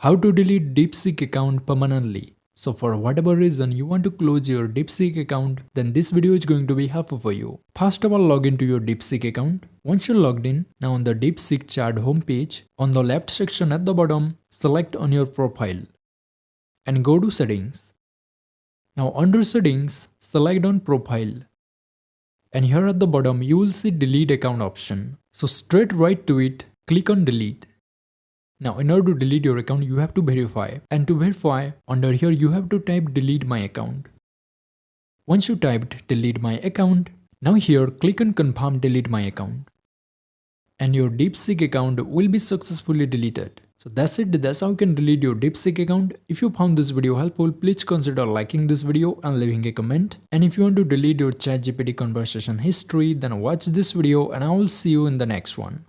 How to delete DeepSeek account permanently. So for whatever reason you want to close your DeepSeek account, then this video is going to be helpful for you. First of all, log into your DeepSeek account. Once you're logged in, now on the DeepSeek chart homepage, on the left section at the bottom, select on your profile and go to settings. Now under settings, select on profile. And here at the bottom, you will see delete account option. So straight right to it, click on delete. Now in order to delete your account, you have to verify. And to verify, under here you have to type delete my account. Once you typed delete my account, now here click on confirm delete my account. And your DeepSeek account will be successfully deleted. So that's it, that's how you can delete your DeepSeek account. If you found this video helpful, please consider liking this video and leaving a comment. And if you want to delete your ChatGPT conversation history, then watch this video and I will see you in the next one.